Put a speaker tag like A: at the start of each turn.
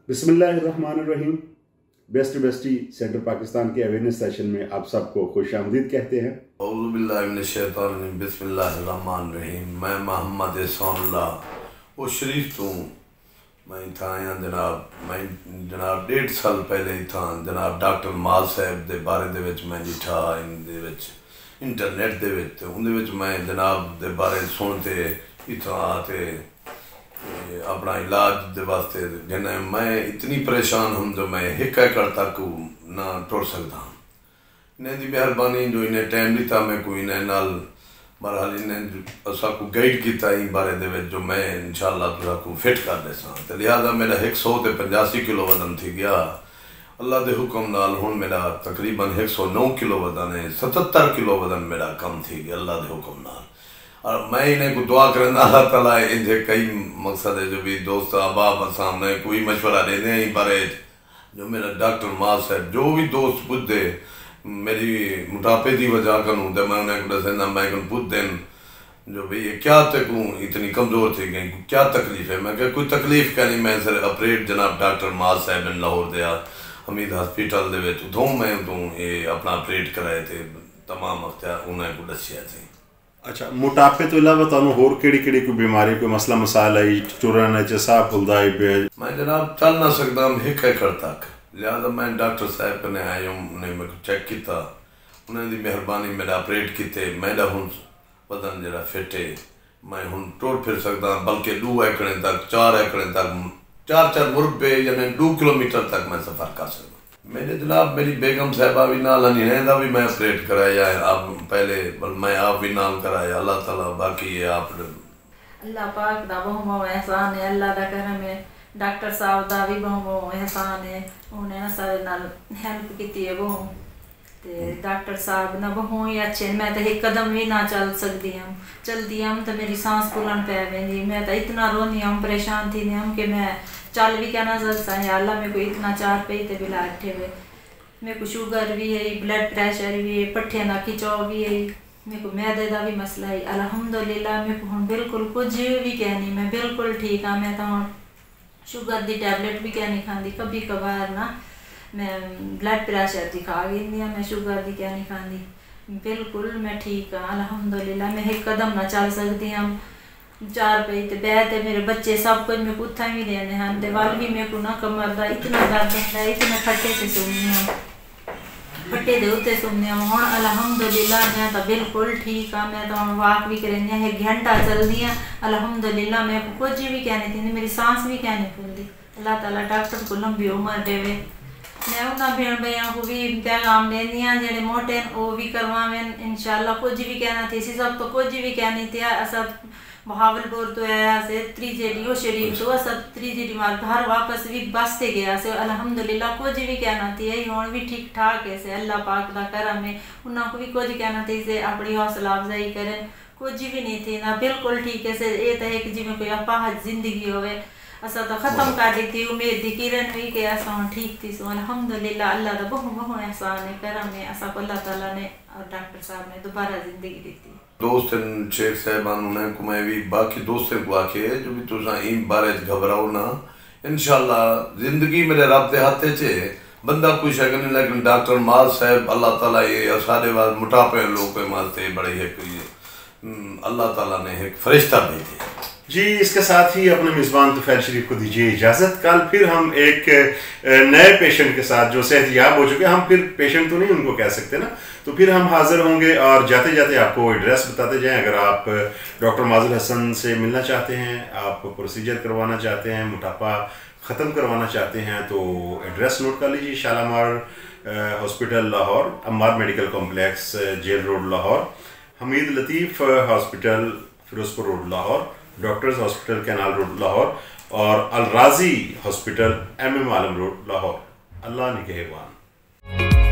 A: बिस्मिल्लाहिर्रहमानिर्रहीम। Best bestie centre Pakistan के awareness session में आप सबको खुश आमदीद कहते हैं।
B: औज़ु बिल्लाहि मिनश शैतानिर रजीम, बिस्मिल्लाहिर्रहमानिर्रहीम। मैं मोहम्मद एहसानुल्लाह वो शरीफ तो मैं इत्थां आया जनाब। मैं जनाब 1.5 साल पहले इत्थां जनाब डॉक्टर माल साहब दे बारे दे विच मैं डिठा इंटरनेट दे विच, उहदे विच मैं जनाब दे बारे सुनते इत्थां आते अपना इलाज दे वास्ते जिन्हें मैं इतनी परेशान हूँ जो मैं 1 एकड़ तक ना टुर सकता हूँ। इन्हें दी मेहरबानी जो इन्हें टाइम दिता मैं कोई इन्हें नाल बहरहाल इन्हें असा को गाइड किया इन बारे दे जो मैं इंशाअल्लाह तुसा को फिट कर दे सा। तो लिहाजा मेरा 185 किलो वजन थी गया। अल्लाह के हुक्म नाल हुण मेरा तकरीबन 109 किलो वजन है। 77 किलो वजन मेरा कम थी गया अल्लाह के हुक्म नाल। और मैं इन्हें को दुआ करना अल्लाह ताला इनके कई मकसद है जो भी दोस्त अहबाब सामने कोई मशवरा देते हैं बारे जो मेरा डॉक्टर माल साहब जो भी दोस्त पुछते मेरी मोटापे की वजह करूँ तो मैं उन्हें को दसना मैं पुछ दें जो भाई ये क्या तक इतनी कमज़ोर थी गई क्या तकलीफ है। मैं क्या कोई तकलीफ क्या नहीं। मैं सर ऑपरेट जनाब डॉक्टर माल साहब ने लाहौर दिया हमीद हॉस्पिटल दे उतों मैं उतों ये अपना ऑपरेट कराए थे तमाम अख्तियार उन्हें को दसिया थे।
A: अच्छा, मोटापे तो इलावा तुहानू होर केड़ी कोई बीमारी कोई मसला मसाला ही चुरन है साह फुलदा है?
B: मैं जनाब चल ना सकता 1 एकड़ तक। लिहाजा मैं डॉक्टर साहब कने आया उन्हें मेरे को चेक किया उन्हें दी मेहरबानी मेरा ऑपरेट किते मेरा हुण वजन जरा फिट है। मैं हुण टुर फिर सकता बल्कि 2 एकड़ तक 4 एकड़ तक 4 मुर्ग पे यानी 2 किलोमीटर तक मैं सफ़र कर सकता। मेरे जनाब मेरी बेगम साहबा भी नाल नहीं भी मैं ऑपरेट कराया है। आप पहले मैं आप भी नाल कराया अल्लाह ताला बाकी है आप
C: अल्लाह पाक दा बहुत एहसान है। अल्लाह दा करम है। डॉक्टर साहब दा भी बहुत एहसान है। उन्हें सारे नाल हेल्प की है बहुत ते डॉक्टर साहब ना बहुत ही अच्छे। मैं तो 1 कदम भी ना चल सकती हूँ चलती हूँ तो मेरी सांस फूलन पै वेंदी। मैं तो इतना रोनी हूँ परेशान थी हूँ कि मैं चल भी क्या ना सकता है। अल्लाह मेरे को इतना 4 पे ते बिला अठे हुए मेरे को शुगर भी है ब्लड प्रेशर भी है पट्ठियां का खिंचाव भी है मेरे को मैदे का भी मसला है। अल्हम्दुलिल्लाह मेरे को हम बिल्कुल कुछ भी क्या नहीं मैं बिल्कुल ठीक हाँ। मैं तो शुगर की टैबलेट भी क्या नहीं खाती कभी कभार ना मैं ब्लड प्रेशर की खा गई मैं शुगर की क्या नहीं खाती बिल्कुल मैं ठीक हाँ अल्हम्दुलिल्लाह। मैं 1 कदम ना चल सकती हम 4 पे ते बैठे मेरे बच्चे सब कुछ मेरे को उत्था भी देने हैं ते वाल भी मेरे को ना कमर का इतना दर्द होता है इतने फट्टे से सुनने हैं फट्टे दे उत्ते सुनने हूँ अल्हम्दुलिल्लाह। मैं तो बिल्कुल ठीक हाँ। मैं तो वाक भी करें 1 घंटा चलती हैं अल्हम्दुलिल्लाह। मैं कुछ भी क्या नहीं थी मेरी सांस भी क्या नहीं फूलती। अल्लाह ताला डॉक्टर को लंबी उम्र देवे। मैं उन्होंने भेड़ भैया को भी पैगाम देनी हाँ जेडे मोटे वो भी करवावें इंशाअल्लाह। कुछ भी कहना थी सब तो कुछ भी क्या नहीं थे असा बहावलपुर तो आया से त्रिजेडी शरीफ तो सब त्रिजेडी मार घर वापस भी बस से गया से अल्हम्दुलिल्लाह। कुछ भी कहना थी हुण भी ठीक ठाक है से अल्लाह पाक दा करम है। उन्होंने को भी कुछ कहना थी से अपनी हौसला अफजाई करें कुछ भी नहीं थी ना बिल्कुल ठीक है से ये तो एक जिमें कोई अपाहज जिंदगी होवे असा तो ख़त्म कर दी थी उम्मीद दी किरण भी कि असा ठीक थी सो अल्हम्दुलिल्लाह। अल्लाह दा बहुत एहसान है करम है असा को अल्लाह ताला ने और डॉक्टर साहब ने दोबारा जिंदगी दी थी।
B: दोस्त शेख साहबान उन्हें को मैं भी बाकी दोस्तों को आके जो भी तुसा इन बारे घबराओ ना इंशाअल्लाह जिंदगी मेरे रब दे हाथ च बंदा कोई शक नहीं। लेकिन डॉक्टर माल साहब अल्लाह ताला ये सारे बाद मोटापे लोग के मारते बड़े है अल्लाह ताला ने एक फरिश्ता भेजे।
A: जी, इसके साथ ही अपने मेज़बान तुफैल शरीफ को दीजिए इजाज़त। कल फिर हम एक नए पेशेंट के साथ जो सेहतयाब हो चुके हम फिर पेशेंट तो नहीं उनको कह सकते ना तो फिर हम हाजिर होंगे और जाते जाते आपको एड्रेस बताते जाएं। अगर आप डॉक्टर माजिद हसन से मिलना चाहते हैं आप प्रोसीजर करवाना चाहते हैं मोटापा ख़त्म करवाना चाहते हैं तो एड्रेस नोट कर लीजिए। Shalamar hospital Lahore, Ammar medical complex jail road Lahore, Hamid Latif hospital Ferozepur road Lahore, doctors hospital canal road Lahore और Al Razi hospital MM Alam road Lahore. अल्लाह निगहबान।